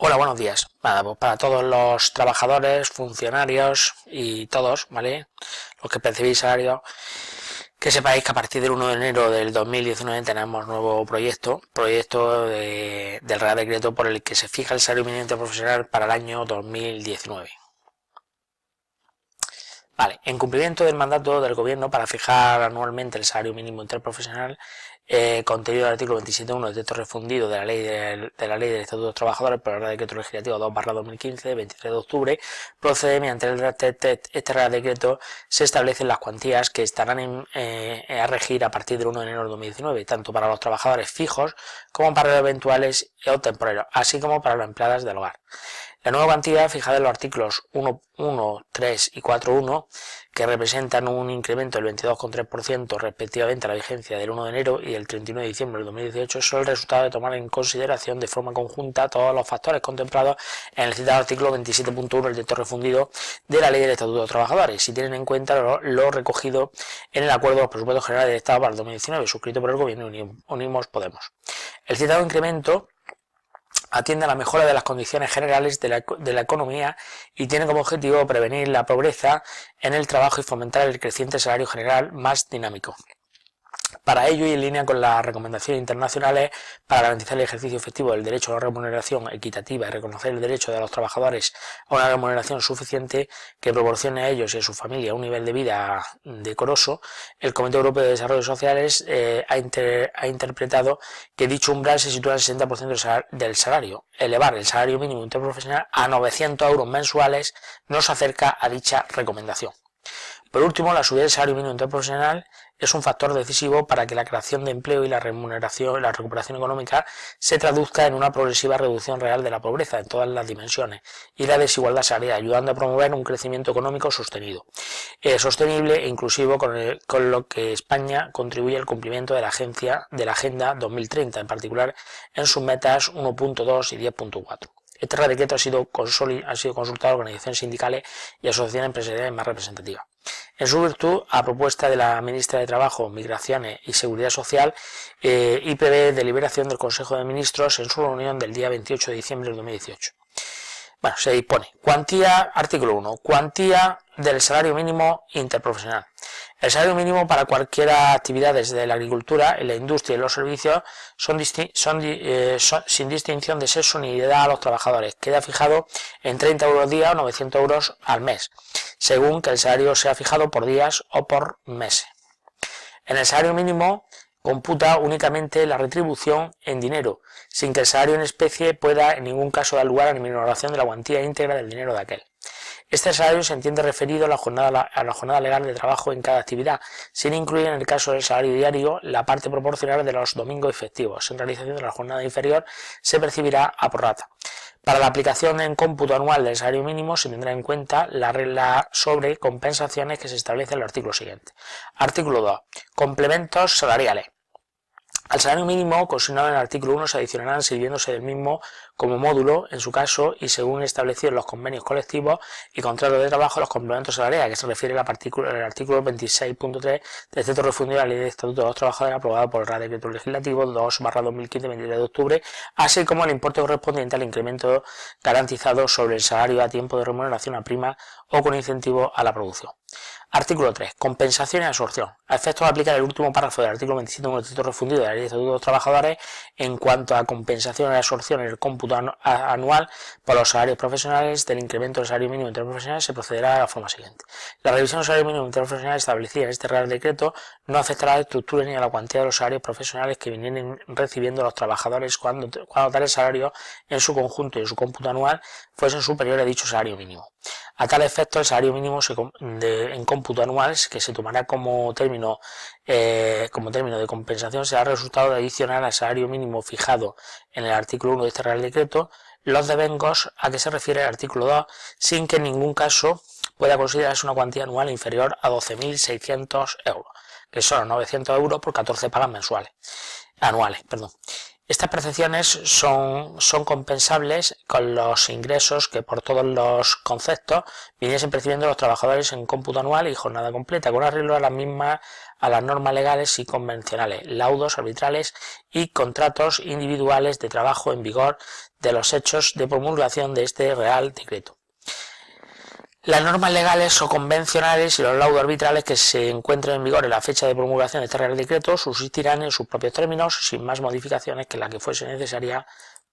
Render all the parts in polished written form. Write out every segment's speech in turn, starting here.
Hola, buenos días. Nada, pues para todos los trabajadores, funcionarios y todos, ¿vale? Los que percibís salario, que sepáis que a partir del 1 de enero del 2019 tenemos nuevo proyecto del Real Decreto por el que se fija el salario mínimo interprofesional para el año 2019. Vale, en cumplimiento del mandato del Gobierno para fijar anualmente el salario mínimo interprofesional, contenido del artículo 27.1 del texto refundido de la Ley del Estatuto de los Trabajadores por el Real Decreto Legislativo 2/2015, de 23 de octubre, procede mediante este Real Decreto se establecen las cuantías que estarán a regir a partir del 1 de enero de 2019, tanto para los trabajadores fijos como para los eventuales o temporeros, así como para las empleadas del hogar. La nueva cuantía fijada en los artículos 1, 3 y 4.1, que representan un incremento del 22,3% respectivamente a la vigencia del 1 de enero y del 31 de diciembre del 2018, son el resultado de tomar en consideración de forma conjunta todos los factores contemplados en el citado artículo 27.1 del texto refundido de la Ley del Estatuto de los Trabajadores, si tienen en cuenta lo recogido en el Acuerdo de los Presupuestos Generales del Estado para el 2019, suscrito por el Gobierno Unimos Podemos. El citado incremento atiende a la mejora de las condiciones generales de la economía y tiene como objetivo prevenir la pobreza en el trabajo y fomentar el creciente salario general más dinámico. Para ello, y en línea con las recomendaciones internacionales para garantizar el ejercicio efectivo del derecho a una remuneración equitativa y reconocer el derecho de los trabajadores a una remuneración suficiente que proporcione a ellos y a su familia un nivel de vida decoroso, el Comité Europeo de Desarrollo Sociales ha interpretado que dicho umbral se sitúa en el 60% del salario. Elevar el salario mínimo interprofesional a 900 euros mensuales nos acerca a dicha recomendación. Por último, la subida del salario mínimo interprofesional es un factor decisivo para que la creación de empleo y la recuperación económica se traduzca en una progresiva reducción real de la pobreza en todas las dimensiones y la desigualdad salarial, ayudando a promover un crecimiento económico sostenible e inclusivo con lo que España contribuye al cumplimiento de la Agenda 2030, en particular en sus metas 1.2 y 10.4. Este Real Decreto ha sido consultado a organizaciones sindicales y asociaciones empresariales más representativas. En su virtud, a propuesta de la ministra de Trabajo, Migraciones y Seguridad Social, y prevé deliberación del Consejo de Ministros en su reunión del día 28 de diciembre del 2018. Bueno, se dispone. Cuantía, artículo 1. Cuantía del salario mínimo interprofesional. El salario mínimo para cualquier actividad desde la agricultura, en la industria y los servicios son sin distinción de sexo ni de edad a los trabajadores. Queda fijado en 30 euros al día o 900 euros al mes, según que el salario sea fijado por días o por meses. En el salario mínimo computa únicamente la retribución en dinero, sin que el salario en especie pueda en ningún caso dar lugar a la minoración de la cuantía íntegra del dinero de aquel. Este salario se entiende referido a la jornada legal de trabajo en cada actividad, sin incluir en el caso del salario diario la parte proporcional de los domingos y festivos. En realización de la jornada inferior se percibirá a prorrata. Para la aplicación en cómputo anual del salario mínimo se tendrá en cuenta la regla sobre compensaciones que se establece en el artículo siguiente. Artículo 2. Complementos salariales. Al salario mínimo consignado en el artículo 1 se adicionarán sirviéndose del mismo como módulo, en su caso, y según establecido en los convenios colectivos y contratos de trabajo, los complementos salariales, que se refiere al artículo 26.3 del texto refundido de la Ley de Estatuto de los Trabajadores aprobado por el Real Decreto Legislativo 2/2015, 23 de octubre, así como el importe correspondiente al incremento garantizado sobre el salario a tiempo de remuneración a prima o con incentivo a la producción. Artículo 3. Compensación y absorción. A efectos de aplicar el último párrafo del artículo 27 del texto refundido de la Ley de Estatuto de los Trabajadores, en cuanto a compensación y absorción en el cómputo anual por los salarios profesionales del incremento del salario mínimo interprofesional, se procederá de la forma siguiente. La revisión del salario mínimo interprofesional establecida en este Real Decreto no afectará a la estructura ni a la cuantía de los salarios profesionales que vienen recibiendo los trabajadores cuando tal salario en su conjunto y en su cómputo anual fuesen superiores a dicho salario mínimo. A tal efecto, el salario mínimo en cómputo anual, que se tomará como término de compensación, será el resultado de adicionar al salario mínimo fijado en el artículo 1 de este Real Decreto los devengos a que se refiere el artículo 2, sin que en ningún caso pueda considerarse una cuantía anual inferior a 12.600 euros, que son 900 euros por 14 pagas anuales. Estas percepciones son compensables con los ingresos que por todos los conceptos viniesen percibiendo los trabajadores en cómputo anual y jornada completa, con arreglo a las normas legales y convencionales, laudos arbitrales y contratos individuales de trabajo en vigor de los hechos de promulgación de este Real Decreto. Las normas legales o convencionales y los laudos arbitrales que se encuentren en vigor en la fecha de promulgación de este Real Decreto subsistirán en sus propios términos sin más modificaciones que la que fuese necesaria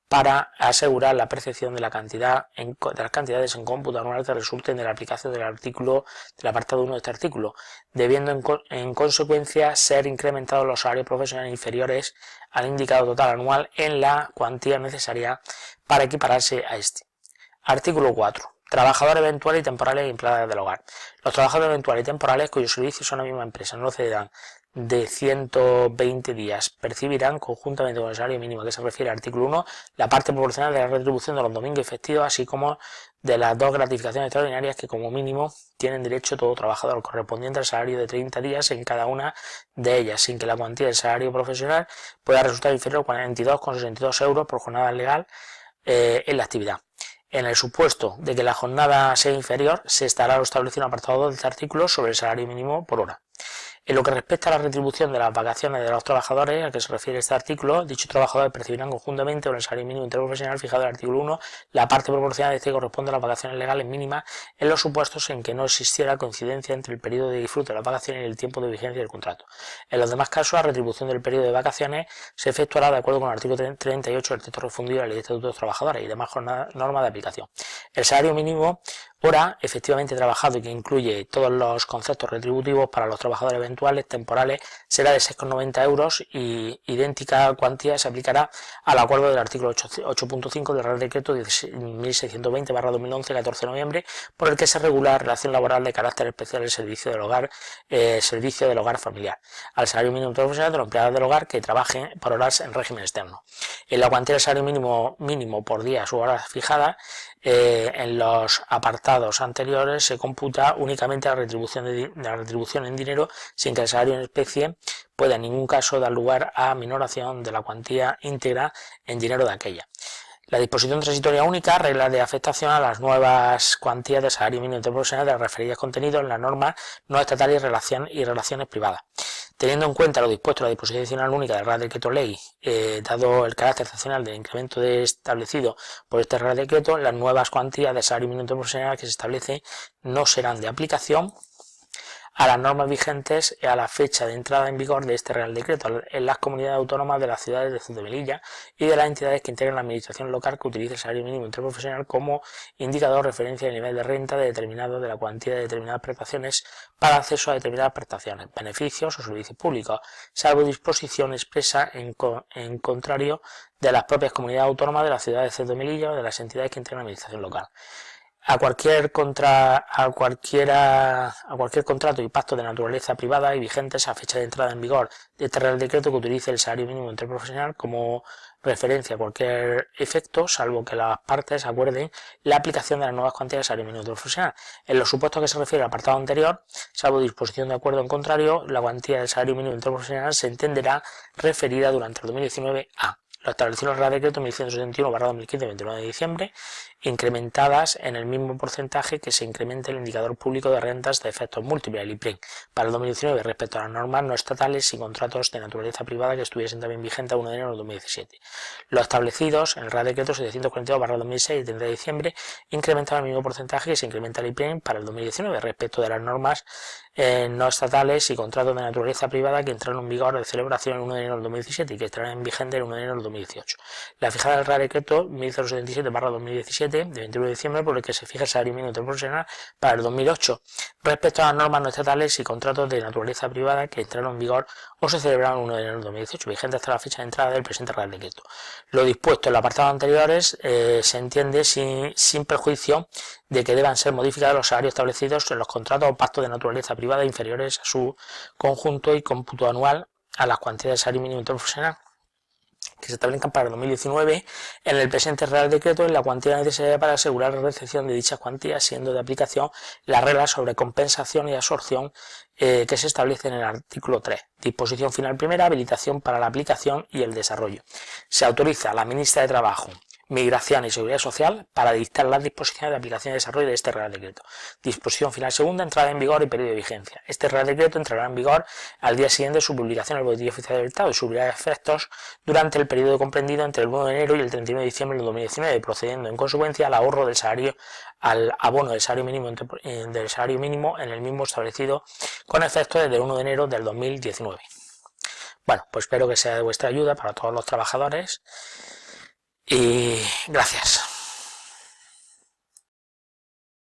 para asegurar la percepción de las cantidades en cómputo anual que resulten de la aplicación del apartado 1 de este artículo, debiendo en consecuencia ser incrementados los salarios profesionales inferiores al indicado total anual en la cuantía necesaria para equipararse a este. Artículo 4. Trabajadores eventuales y temporales y empleados del hogar. Los trabajadores eventuales y temporales cuyos servicios son la misma empresa no excederán de 120 días percibirán conjuntamente con el salario mínimo que se refiere al artículo 1 la parte proporcional de la retribución de los domingos y festivos, así como de las 2 gratificaciones extraordinarias que como mínimo tienen derecho todo trabajador, correspondiente al salario de 30 días en cada una de ellas, sin que la cuantía del salario profesional pueda resultar inferior a 42,62 euros por jornada legal en la actividad. En el supuesto de que la jornada sea inferior, se estará lo establecido en el apartado 2 de este artículo sobre el salario mínimo por hora. En lo que respecta a la retribución de las vacaciones de los trabajadores, a que se refiere este artículo, dichos trabajadores percibirán conjuntamente con el salario mínimo interprofesional fijado en el artículo 1 la parte proporcional de este que corresponde a las vacaciones legales mínimas en los supuestos en que no existiera coincidencia entre el periodo de disfrute de las vacaciones y el tiempo de vigencia del contrato. En los demás casos, la retribución del periodo de vacaciones se efectuará de acuerdo con el artículo 38 del texto refundido de la Ley de Estatuto de los Trabajadores y demás normas de aplicación. El salario mínimo hora efectivamente trabajado y que incluye todos los conceptos retributivos para los trabajadores eventuales temporales será de 6,90 euros y idéntica cuantía se aplicará al acuerdo del artículo 8.5 del Real Decreto 1620/2011, 14 de noviembre, por el que se regula la relación laboral de carácter especial del servicio del hogar familiar, al salario mínimo profesional de los empleados del hogar que trabajen por horas en régimen externo. En la cuantía del salario mínimo por días u horas fijadas en los apartados anteriores se computa únicamente la retribución en dinero sin que el salario en especie pueda en ningún caso dar lugar a minoración de la cuantía íntegra en dinero de aquella. La disposición transitoria única regla de afectación a las nuevas cuantías de salario mínimo interprofesional de las referidas contenidos en las normas no estatales y relaciones privadas. Teniendo en cuenta lo dispuesto en la disposición adicional única del Real Decreto Ley, dado el carácter excepcional del incremento establecido por este Real Decreto, las nuevas cuantías de salario mínimo interprofesional que se establece no serán de aplicación a las normas vigentes a la fecha de entrada en vigor de este Real Decreto en las comunidades autónomas de las ciudades de Ceuta y Melilla y de las entidades que integran la administración local que utilice el salario mínimo interprofesional como indicador de referencia del nivel de renta de la cuantía de determinadas prestaciones para acceso a determinadas prestaciones, beneficios o servicios públicos, salvo disposición expresa en contrario de las propias comunidades autónomas de las ciudades de Ceuta y Melilla o de las entidades que integran la administración local. A cualquier contrato y pacto de naturaleza privada y vigentes a fecha de entrada en vigor de este Real Decreto que utilice el salario mínimo interprofesional como referencia a cualquier efecto, salvo que las partes acuerden la aplicación de las nuevas cuantías de salario mínimo interprofesional. En los supuestos que se refiere al apartado anterior, salvo disposición de acuerdo en contrario, la cuantía del salario mínimo interprofesional se entenderá referida durante el 2019 a lo establecido en el Real Decreto 1171/2015, 29 de diciembre, incrementadas en el mismo porcentaje que se incrementa el indicador público de rentas de efectos múltiples, el IPREN, para el 2019 respecto a las normas no estatales y contratos de naturaleza privada que estuviesen también vigentes a 1 de enero de 2017. Los establecidos en el Real Decreto 742/2006, 30 de diciembre, incrementaban el mismo porcentaje que se incrementa el IPREN para el 2019 respecto de las normas no estatales y contratos de naturaleza privada que entraron en vigor de celebración el 1 de enero del 2017 y que estarán vigentes el 1 de enero del 2018. La fijada del Real Decreto 1077/2017 de 21 de diciembre por el que se fija el salario mínimo interprofesional para el 2008 respecto a las normas no estatales y contratos de naturaleza privada que entraron en vigor o se celebraron el 1 de enero del 2018, vigente hasta la fecha de entrada del presente Real Decreto. Lo dispuesto en los apartados anteriores se entiende sin perjuicio de que deban ser modificados los salarios establecidos en los contratos o pactos de naturaleza privada inferiores a su conjunto y cómputo anual a las cuantías de salario mínimo interprofesional que se establezcan para el 2019 en el presente Real Decreto en la cuantía necesaria para asegurar la recepción de dichas cuantías, siendo de aplicación las reglas sobre compensación y absorción que se establecen en el artículo 3. Disposición final primera, habilitación para la aplicación y el desarrollo. Se autoriza a la Ministra de Trabajo, Migración y Seguridad Social para dictar las disposiciones de aplicación y desarrollo de este Real Decreto. Disposición final segunda, entrada en vigor y periodo de vigencia. Este Real Decreto entrará en vigor al día siguiente de su publicación en el Boletín Oficial del Estado y sufrirá efectos durante el periodo comprendido entre el 1 de enero y el 31 de diciembre del 2019, procediendo en consecuencia al ahorro del salario, al abono del salario mínimo en el mismo establecido con efecto desde el 1 de enero del 2019. Bueno, pues espero que sea de vuestra ayuda para todos los trabajadores. Y gracias.